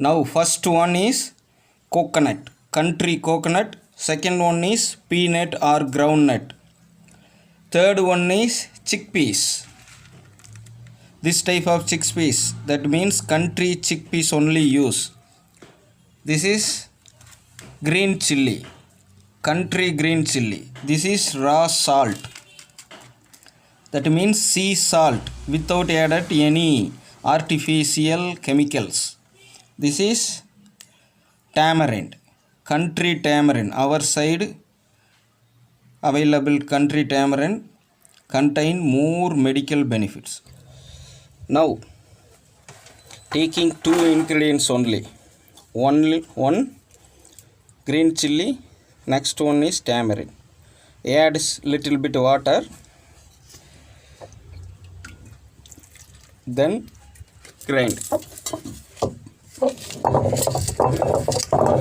Now first one is coconut, country coconut. Second one is peanut or groundnut. Third one is chickpeas. This type of chickpeas, that means country chickpeas only use. This is green chilli, country green chilli. This is raw salt, that means sea salt without added any artificial chemicals. This is tamarind, country tamarind. Our side available country tamarind contain more medical benefits. Now taking two ingredients only, one green chilli, next one is tamarind. Add little bit water, then grind.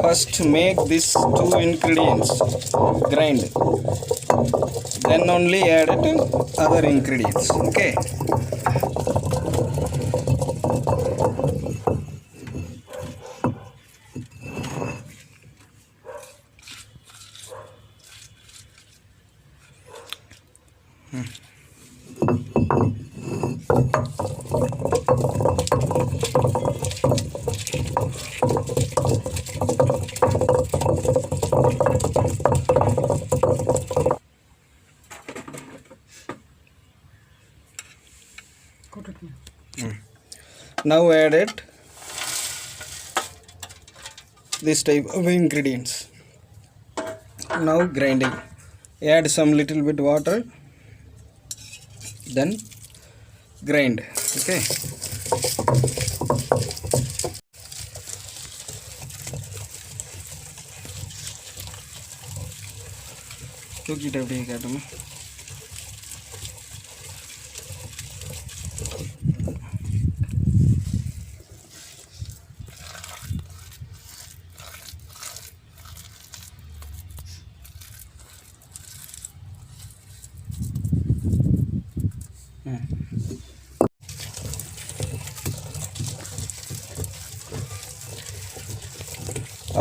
First make these two ingredients grind, then only add it other ingredients. Okay. Now add it this type of ingredients. Now grinding. Add some little bit water, then grind. Okay. தூக்கிட்டு அப்படியே காட்டுமா.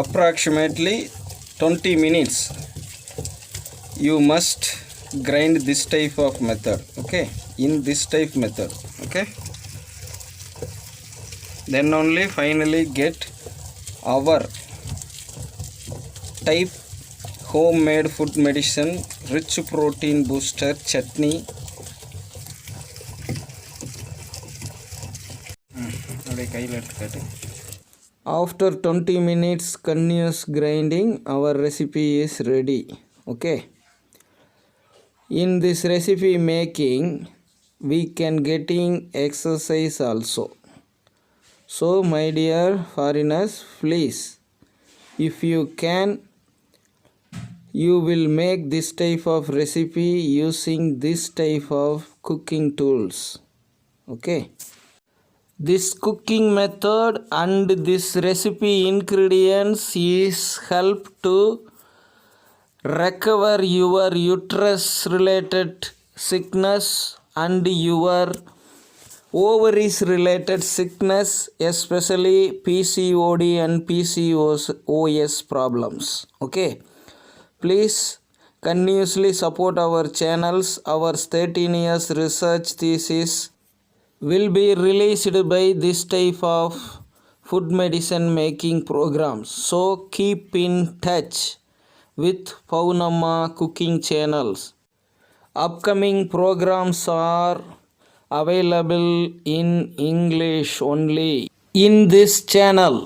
Approximately 20 minutes you must grind this type of method. Okay, in this type method. Okay, then only finally get our type homemade food medicine rich protein booster chutney. After 20 minutes continuous grinding, our recipe is ready. Okay, in this recipe making we can getting exercise also. So my dear foreigners, please, if you can, you will make this type of recipe using this type of cooking tools. Okay, this cooking method and this recipe ingredients is help to recover your uterus related sickness and your ovaries related sickness, especially PCOD and PCOS problems. Okay, please continuously support our channels. Our 13 years research thesis will be released by this type of food medicine making programs. So keep in touch with Poun Amma cooking channels. Upcoming programs are available in English only in this channel,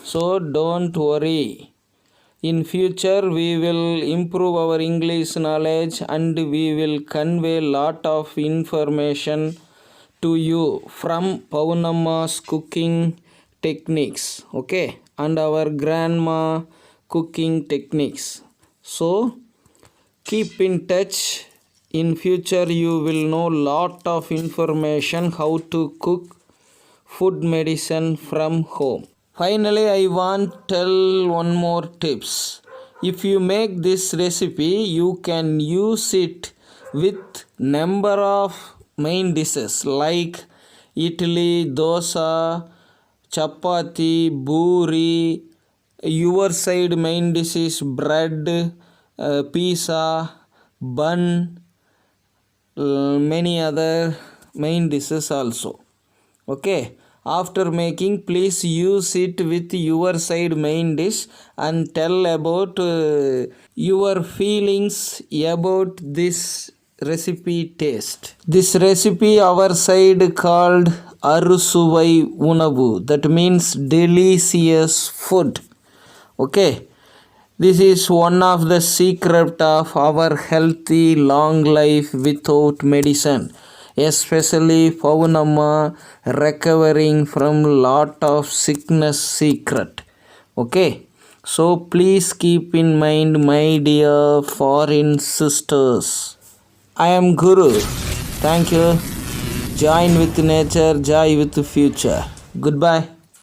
so don't worry. In future we will improve our English knowledge and we will convey lot of information to you from Poun Amma's cooking techniques. Okay, and our grandma cooking techniques. So keep in touch. In future you will know lot of information how to cook food medicine from home. Finally, I want tell one more tips. If you make this recipe, you can use it with number of main dishes like idli, dosa, chapati, buri. Your side main dish is bread, pizza, bun, many other main dishes also. Okay, after making, please use it with your side main dish and tell about your feelings about this recipe taste. This recipe our side called arusuvai unavu, that means delicious food. Okay, this is one of the secret of our healthy long life without medicine, especially Poun Amma recovering from lot of sickness secret. Okay, so please keep in mind, my dear foreign sisters. I am Guru. Thank you. Join with nature, joy with the future. Goodbye.